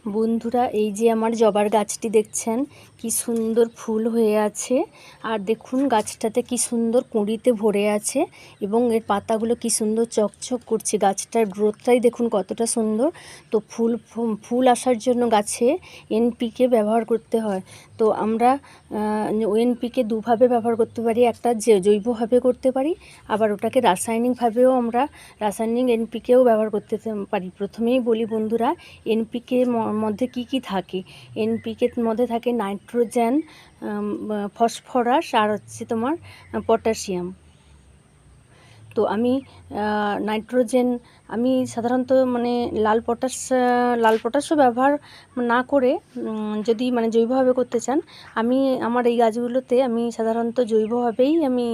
বন্ধুরা, এই যে আমার জবার গাছটি দেখছেন কি সুন্দর ফুল হয়ে আছে। আর দেখুন গাছটাতে কি সুন্দর কুঁড়িতে ভরে আছে এবং এর পাতাগুলো কি সুন্দর চকচক করছে। গাছটার গ্রোথটাই দেখুন কতটা সুন্দর। তো ফুল আসার জন্য গাছে এনপিকে ব্যবহার করতে হয়। তো আমরা এনপিকে দুভাবে ব্যবহার করতে পারি, একটা জৈবভাবে করতে পারি, আবার ওটাকে রাসায়নিকভাবেও আমরা রাসায়নিক এনপিকেও ব্যবহার করতে পারি। প্রথমেই বলি বন্ধুরা, এনপিকে মধ্যে কি কি থাকে। এনপিকের মধ্যে থাকে নাইট্রোজেন, ফসফরাস আর হচ্ছে তোমার পটাশিয়াম। তো আমি নাইট্রোজেন আমি সাধারণত মানে লাল পটাশও ব্যবহার না করে যদি মানে জৈবভাবে করতে চান, আমি আমার এই গাছগুলোতে আমি সাধারণত জৈবভাবেই আমি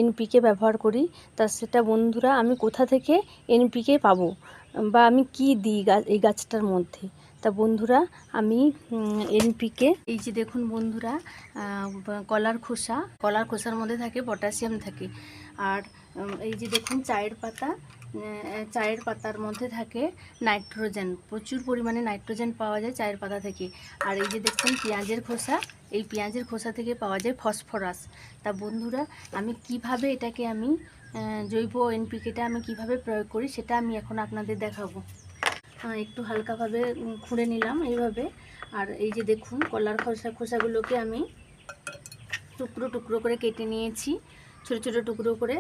এনপিকে ব্যবহার করি। তা সেটা বন্ধুরা আমি কোথা থেকে এনপিকে পাবো বা আমি কি দিই এই গাছটার মধ্যে। তা বন্ধুরা আমি এনপিকে এই যে দেখুন বন্ধুরা, কলার খোসার মধ্যে থাকে পটাশিয়াম থাকে। আর এই যে দেখুন চায়ের পাতার মধ্যে থাকে নাইট্রোজেন, প্রচুর পরিমাণে নাইট্রোজেন পাওয়া যায় চায়ের পাতা থেকে। আর এই যে দেখুন পেঁয়াজের খোসা, এই পেঁয়াজের খোসা থেকে পাওয়া যায় ফসফরাস। তা বন্ধুরা আমি কিভাবে এটাকে আমি জৈব এনপিকেটা আমি কিভাবে প্রয়োগ করি সেটা আমি এখন আপনাদের দেখাবো। একটু হালকাভাবে খুঁড়ে নিলাম এইভাবে। আর এই যে দেখুন কলার খোসাগুলোকে আমি টুকরো টুকরো করে কেটে নিয়েছি, ছোটো ছোটো টুকরো করে।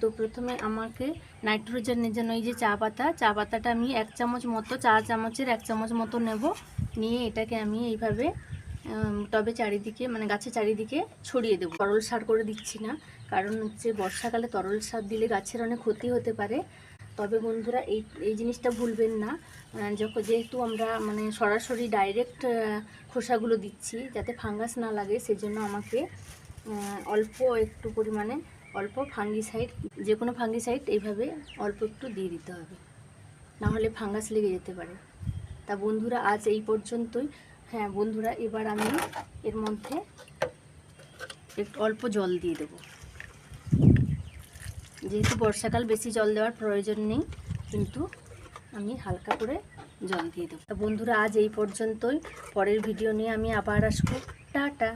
তো প্রথমে আমাকে নাইট্রোজেনের জন্য এই যে চা পাতাটা আমি এক চামচ মতো, চা চামচের এক চামচ মতো নেব। নিয়ে এটাকে আমি এইভাবে টবে চারিদিকে মানে গাছের চারিদিকে ছড়িয়ে দেবো। তরল সার করে দিচ্ছি না, কারণ হচ্ছে বর্ষাকালে তরল সার দিলে গাছের অনেক ক্ষতি হতে পারে। তবে বন্ধুরা এই জিনিসটা ভুলবেন না, যেহেতু আমরা মানে সরাসরি ডাইরেক্ট খোসাগুলো দিচ্ছি যাতে ফাঙ্গাস না লাগে, সেজন্য আমাকে অল্প একটু পরিমাণে ফাঙ্গিসাইড, যে কোনো ফাঙ্গিসাইড এইভাবে অল্প একটু দিয়ে দিতে হবে, না হলে ফাঙ্গাস লেগে যেতে পারে। তা বন্ধুরা আজ এই পর্যন্তই। হ্যাঁ বন্ধুরা, এবার আমি এর মধ্যে একটু অল্প জল দিয়ে দেবো। যেহেতু বর্ষাকাল বেশি জল দেওয়ার প্রয়োজন নেই, কিন্তু আমি হালকা করে জল দিয়ে দেবো। বন্ধুরা আজ এই পর্যন্তই, পরের ভিডিও নিয়ে আমি আবার আসবো। টাটা।